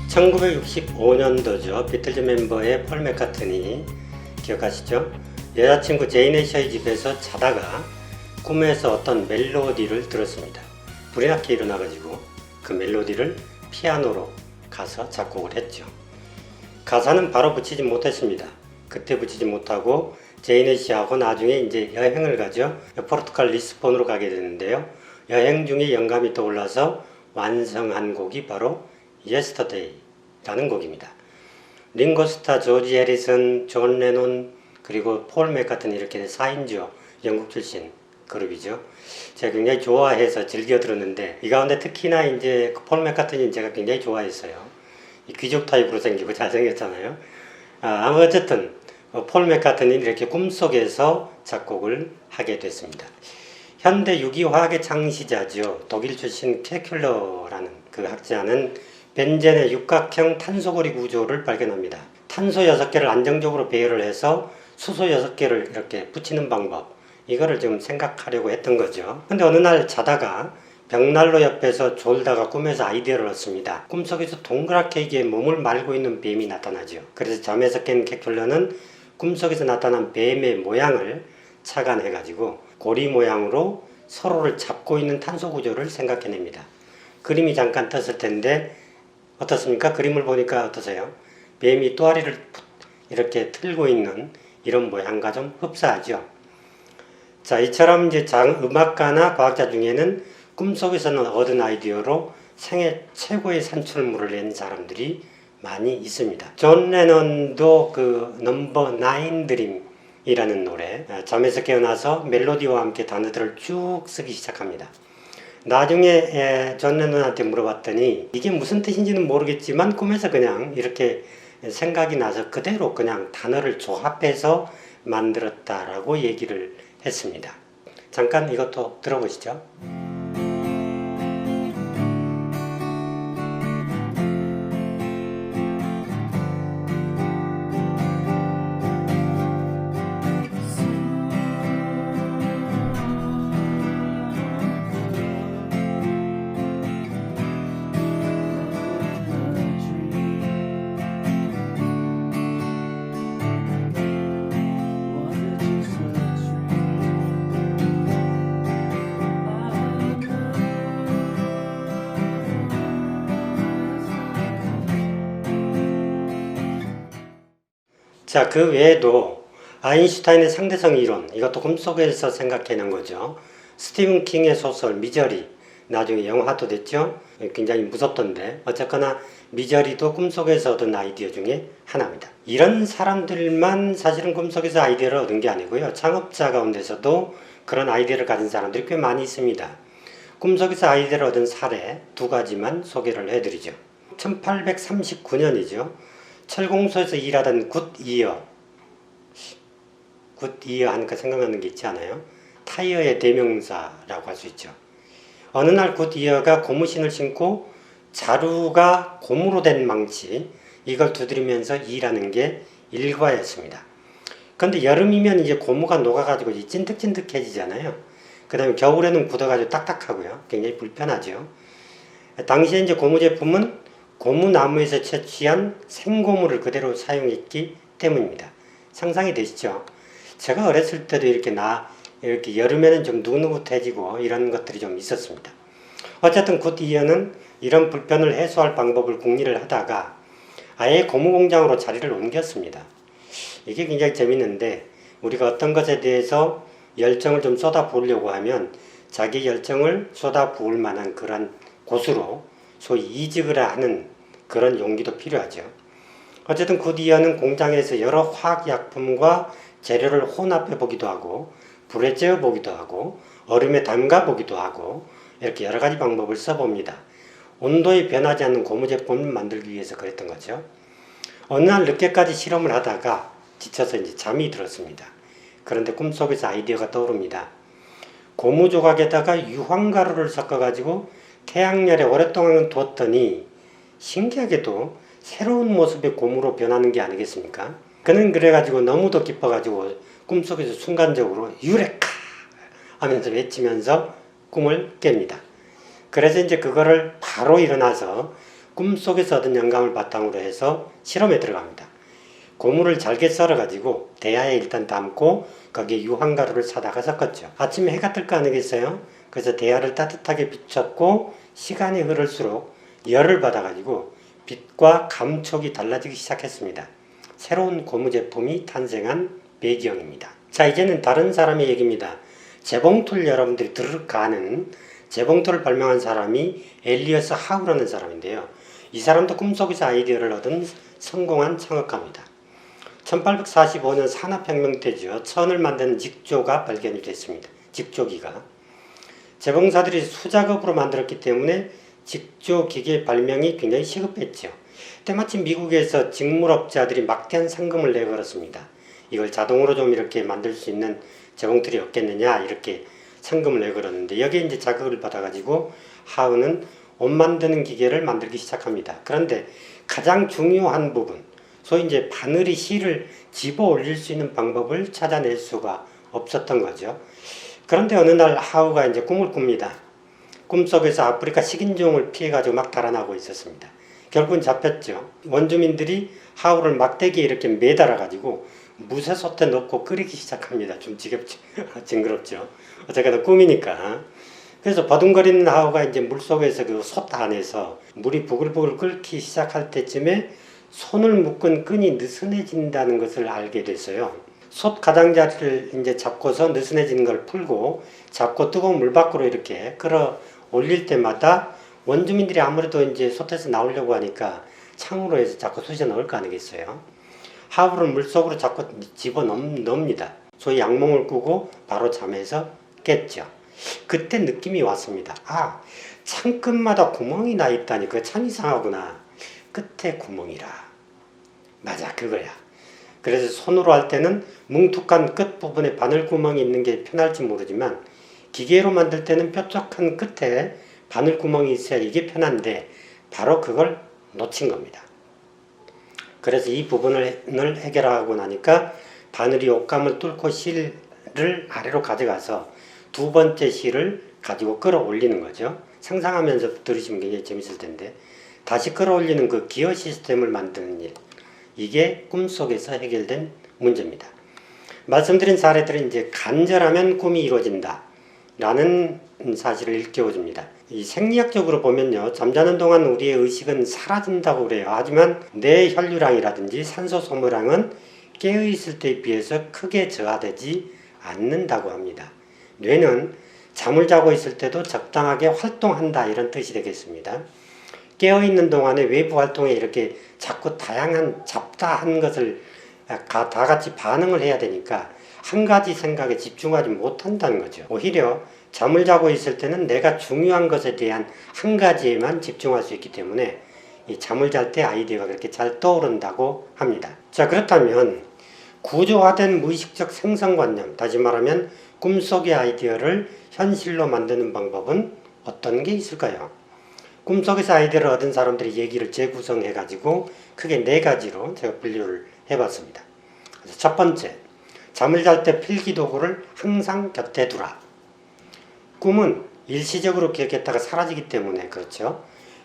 1965년도죠. 비틀즈 멤버의 폴 맥카트니 기억하시죠? 여자친구 제인 애셔의 집에서 자다가 꿈에서 어떤 멜로디를 들었습니다. 불이 나게 일어나가지고 그 멜로디를 피아노로 가서 작곡을 했죠. 가사는 바로 붙이지 못했습니다. 그때 붙이지 못하고 제인 애셔하고 나중에 이제 여행을 가죠. 포르투갈 리스본으로 가게 되는데요. 여행 중에 영감이 떠올라서 완성한 곡이 바로 Yesterday라는 곡입니다. 링고 스타, 조지 해리슨, 존 레논 그리고 폴 맥카트니 이렇게 4인조 영국 출신 그룹이죠. 제가 굉장히 좋아해서 즐겨 들었는데 이 가운데 특히나 이제 폴 맥카트니는 제가 굉장히 좋아했어요. 귀족 타입으로 생기고 잘생겼잖아요. 어쨌든 폴 맥카트니는 이렇게 꿈속에서 작곡을 하게 됐습니다. 현대 유기화학의 창시자죠. 독일 출신 케큘러라는 그 학자는 벤젠의 육각형 탄소고리 구조를 발견합니다. 탄소 6개를 안정적으로 배열을 해서 수소 6개를 이렇게 붙이는 방법, 이거를 좀 생각하려고 했던 거죠. 근데 어느 날 자다가 벽난로 옆에서 졸다가 꿈에서 아이디어를 얻습니다. 꿈속에서 동그랗게 이게 몸을 말고 있는 뱀이 나타나죠. 그래서 잠에서 깬 케큘러는 꿈속에서 나타난 뱀의 모양을 착안해가지고 고리 모양으로 서로를 잡고 있는 탄소 구조를 생각해냅니다. 그림이 잠깐 떴을 텐데 어떻습니까? 그림을 보니까 어떠세요? 뱀이 또아리를 이렇게 틀고 있는 이런 모양과 좀 흡사하죠. 자, 이처럼 이제 음악가나 과학자 중에는 꿈속에서는 얻은 아이디어로 생애 최고의 산출물을 낸 사람들이 많이 있습니다. 존 레논도 그 넘버 9 드림이라는 노래, 잠에서 깨어나서 멜로디와 함께 단어들을 쭉 쓰기 시작합니다. 나중에 존 레논한테 물어봤더니 이게 무슨 뜻인지는 모르겠지만 꿈에서 그냥 이렇게 생각이 나서 그대로 그냥 단어를 조합해서 만들었다라고 얘기를 했습니다. 잠깐 이것도 들어보시죠. 자, 그 외에도 아인슈타인의 상대성 이론, 이것도 꿈속에서 생각해낸 거죠. 스티븐 킹의 소설 미저리, 나중에 영화도 됐죠. 굉장히 무섭던데 어쨌거나 미저리도 꿈속에서 얻은 아이디어 중에 하나입니다. 이런 사람들만 사실은 꿈속에서 아이디어를 얻은 게 아니고요. 창업자 가운데서도 그런 아이디어를 가진 사람들이 꽤 많이 있습니다. 꿈속에서 아이디어를 얻은 사례 2가지만 소개를 해드리죠. 1839년이죠. 철공소에서 일하던 굿이어 하니까 생각나는 게 있지 않아요? 타이어의 대명사라고 할 수 있죠. 어느 날 굿이어가 고무신을 신고 자루가 고무로 된 망치, 이걸 두드리면서 일하는 게 일과였습니다. 그런데 여름이면 이제 고무가 녹아가지고 찐득찐득해지잖아요. 그 다음에 겨울에는 굳어가지고 딱딱하고요. 굉장히 불편하죠. 당시에 이제 고무 제품은 고무나무에서 채취한 생고무를 그대로 사용했기 때문입니다. 상상이 되시죠? 제가 어렸을 때도 이렇게 여름에는 좀 누긋누긋해지고 이런 것들이 좀 있었습니다. 어쨌든 굿이어는 이런 불편을 해소할 방법을 궁리를 하다가 아예 고무공장으로 자리를 옮겼습니다. 이게 굉장히 재밌는데 우리가 어떤 것에 대해서 열정을 좀 쏟아부으려고 하면 자기 열정을 쏟아부을 만한 그런 곳으로 소위 이직을 하는 그런 용기도 필요하죠. 어쨌든 굿이어는 공장에서 여러 화학약품과 재료를 혼합해 보기도 하고 불에 쬐어 보기도 하고 얼음에 담가 보기도 하고 이렇게 여러 가지 방법을 써봅니다. 온도에 변하지 않는 고무 제품을 만들기 위해서 그랬던 거죠. 어느 날 늦게까지 실험을 하다가 지쳐서 이제 잠이 들었습니다. 그런데 꿈속에서 아이디어가 떠오릅니다. 고무 조각에다가 유황가루를 섞어가지고 태양열에 오랫동안 뒀더니 신기하게도 새로운 모습의 고무로 변하는 게 아니겠습니까? 그는 그래가지고 너무도 기뻐가지고 꿈속에서 순간적으로 유레카 하면서 외치면서 꿈을 깹니다. 그래서 이제 그거를 바로 일어나서 꿈속에서 얻은 영감을 바탕으로 해서 실험에 들어갑니다. 고무를 잘게 썰어가지고 대야에 일단 담고 거기에 유황가루를 사다가 섞었죠. 아침에 해가 뜰 거 아니겠어요? 그래서 대야를 따뜻하게 비췄고 시간이 흐를수록 열을 받아가지고 빛과 감촉이 달라지기 시작했습니다. 새로운 고무 제품이 탄생한 배경입니다. 자, 이제는 다른 사람의 얘기입니다. 재봉틀 여러분들이 드르륵 가는 재봉틀을 발명한 사람이 엘리어스 하우라는 사람인데요. 이 사람도 꿈속에서 아이디어를 얻은 성공한 창업가입니다. 1845년 산업혁명 때죠. 천을 만드는 직조가 발견이 됐습니다. 직조기가. 재봉사들이 수작업으로 만들었기 때문에 직조기계 발명이 굉장히 시급했죠. 때마침 미국에서 직물업자들이 막대한 상금을 내걸었습니다. 이걸 자동으로 좀 이렇게 만들 수 있는 재봉틀이 없겠느냐 이렇게 상금을 내걸었는데 여기에 이제 자극을 받아가지고 하우는 옷 만드는 기계를 만들기 시작합니다. 그런데 가장 중요한 부분, 소위 이제 바늘이 실을 집어 올릴 수 있는 방법을 찾아낼 수가 없었던 거죠. 그런데 어느 날 하우가 이제 꿈을 꿉니다. 꿈속에서 아프리카 식인종을 피해가지고 막 달아나고 있었습니다. 결국은 잡혔죠. 원주민들이 하우를 막대기에 이렇게 매달아가지고 무쇠솥에 넣고 끓이기 시작합니다. 좀 징그럽죠. 어쨌거나 꿈이니까. 그래서 버둥거리는 하우가 이제 물속에서 그 솥 안에서 물이 부글부글 끓기 시작할 때쯤에 손을 묶은 끈이 느슨해진다는 것을 알게 됐어요. 솥 가장자리를 이제 잡고서 느슨해지는 걸 풀고 잡고 뜨거운 물 밖으로 이렇게 끌어 올릴 때마다 원주민들이 아무래도 이제 솥에서 나오려고 하니까 창으로 해서 자꾸 쑤셔 넣을 거 아니겠어요. 하우를 물속으로 자꾸 집어 넣습니다. 소위 악몽을 꾸고 바로 잠에서 깼죠. 그때 느낌이 왔습니다. 아, 창끝마다 구멍이 나 있다니 그거 참 이상하구나. 끝에 구멍이라. 맞아, 그거야. 그래서 손으로 할 때는 뭉툭한 끝부분에 바늘구멍이 있는 게 편할지 모르지만 기계로 만들 때는 뾰족한 끝에 바늘구멍이 있어야 이게 편한데 바로 그걸 놓친 겁니다. 그래서 이 부분을 해결하고 나니까 바늘이 옷감을 뚫고 실을 아래로 가져가서 두 번째 실을 가지고 끌어올리는 거죠. 상상하면서 들으시면 굉장히 재밌을 텐데 다시 끌어올리는 그 기어 시스템을 만드는 일, 이게 꿈속에서 해결된 문제입니다. 말씀드린 사례들은 이제 간절하면 꿈이 이루어진다 라는 사실을 일깨워줍니다. 이 생리학적으로 보면요, 잠자는 동안 우리의 의식은 사라진다고 그래요. 하지만 뇌 혈류량이라든지 산소 소모량은 깨어있을 때에 비해서 크게 저하되지 않는다고 합니다. 뇌는 잠을 자고 있을 때도 적당하게 활동한다 이런 뜻이 되겠습니다. 깨어있는 동안에 외부 활동에 이렇게 자꾸 다양한 잡다한 것을 다 같이 반응을 해야 되니까 한 가지 생각에 집중하지 못한다는 거죠. 오히려 잠을 자고 있을 때는 내가 중요한 것에 대한 한 가지에만 집중할 수 있기 때문에 이 잠을 잘 때 아이디어가 그렇게 잘 떠오른다고 합니다. 자, 그렇다면 구조화된 무의식적 생성관념, 다시 말하면 꿈속의 아이디어를 현실로 만드는 방법은 어떤 게 있을까요? 꿈속에서 아이디어를 얻은 사람들의 얘기를 재구성해가지고 크게 4가지로 제가 분류를 해봤습니다. 그래서 첫 번째, 잠을 잘 때 필기도구를 항상 곁에 두라. 꿈은 일시적으로 기억했다가 사라지기 때문에 그렇죠.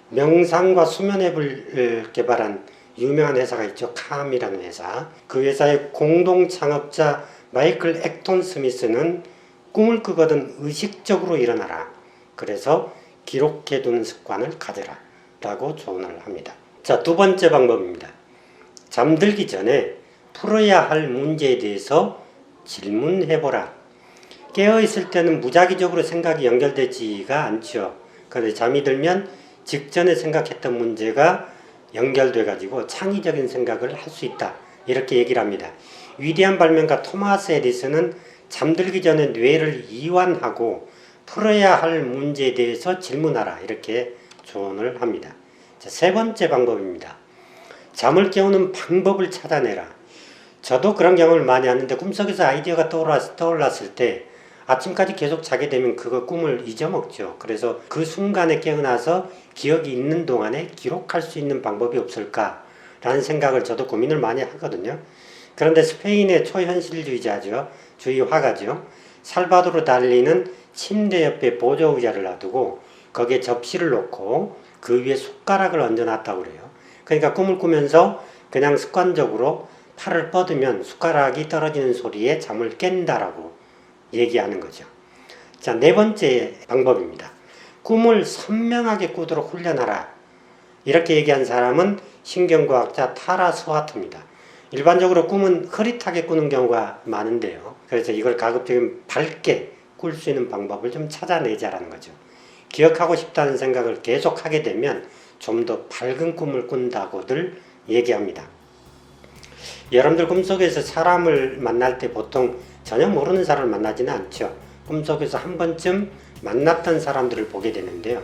명상과 수면 앱을 개발한 유명한 회사가 있죠. 캄이라는 회사. 그 회사의 공동 창업자 마이클 액톤 스미스는 꿈을 꾸거든 의식적으로 일어나라. 그래서 기록해두는 습관을 가져라 라고 조언을 합니다. 자, 두 번째 방법입니다. 잠들기 전에 풀어야 할 문제에 대해서 질문해보라. 깨어있을 때는 무작위적으로 생각이 연결되지가 않죠. 그런데 잠이 들면 직전에 생각했던 문제가 연결돼 가지고 창의적인 생각을 할 수 있다 이렇게 얘기를 합니다. 위대한 발명가 토마스 에디슨은 잠들기 전에 뇌를 이완하고 풀어야 할 문제에 대해서 질문하라 이렇게 조언을 합니다. 자, 세 번째 방법입니다. 잠을 깨우는 방법을 찾아내라. 저도 그런 경험을 많이 하는데 꿈속에서 아이디어가 떠올랐을 때 아침까지 계속 자게 되면 그거 꿈을 잊어먹죠. 그래서 그 순간에 깨어나서 기억이 있는 동안에 기록할 수 있는 방법이 없을까라는 생각을 저도 고민을 많이 하거든요. 그런데 스페인의 초현실주의자죠. 주의 화가죠. 살바도르 달리는 침대 옆에 보조 의자를 놔두고 거기에 접시를 놓고 그 위에 숟가락을 얹어놨다고 그래요. 그러니까 꿈을 꾸면서 그냥 습관적으로 팔을 뻗으면 숟가락이 떨어지는 소리에 잠을 깬다라고 얘기하는 거죠. 자, 네 번째 방법입니다. 꿈을 선명하게 꾸도록 훈련하라. 이렇게 얘기한 사람은 신경과학자 타라 스와트입니다. 일반적으로 꿈은 흐릿하게 꾸는 경우가 많은데요. 그래서 이걸 가급적이면 밝게 꿀 수 있는 방법을 좀 찾아내자라는 거죠. 기억하고 싶다는 생각을 계속 하게 되면 좀 더 밝은 꿈을 꾼다고들 얘기합니다. 여러분들 꿈속에서 사람을 만날 때 보통 전혀 모르는 사람을 만나지는 않죠. 꿈속에서 한 번쯤 만났던 사람들을 보게 되는데요.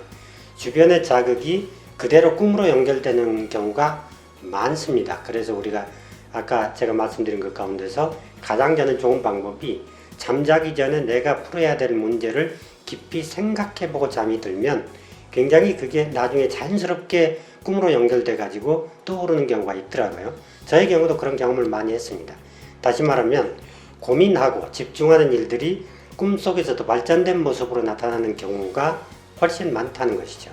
주변의 자극이 그대로 꿈으로 연결되는 경우가 많습니다. 그래서 우리가 아까 제가 말씀드린 것 가운데서 가장 저는 좋은 방법이 잠자기 전에 내가 풀어야 될 문제를 깊이 생각해보고 잠이 들면 굉장히 그게 나중에 자연스럽게 꿈으로 연결돼 가지고 떠오르는 경우가 있더라고요. 저의 경우도 그런 경험을 많이 했습니다. 다시 말하면 고민하고 집중하는 일들이 꿈속에서도 발전된 모습으로 나타나는 경우가 훨씬 많다는 것이죠.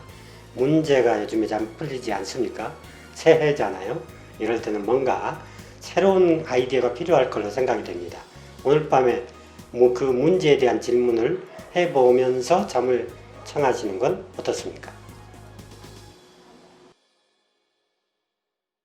문제가 요즘에 잘 풀리지 않습니까? 새해잖아요. 이럴 때는 뭔가 새로운 아이디어가 필요할 걸로 생각이 됩니다. 오늘 밤에 그 문제에 대한 질문을 해보면서 잠을 청하시는 건 어떻습니까?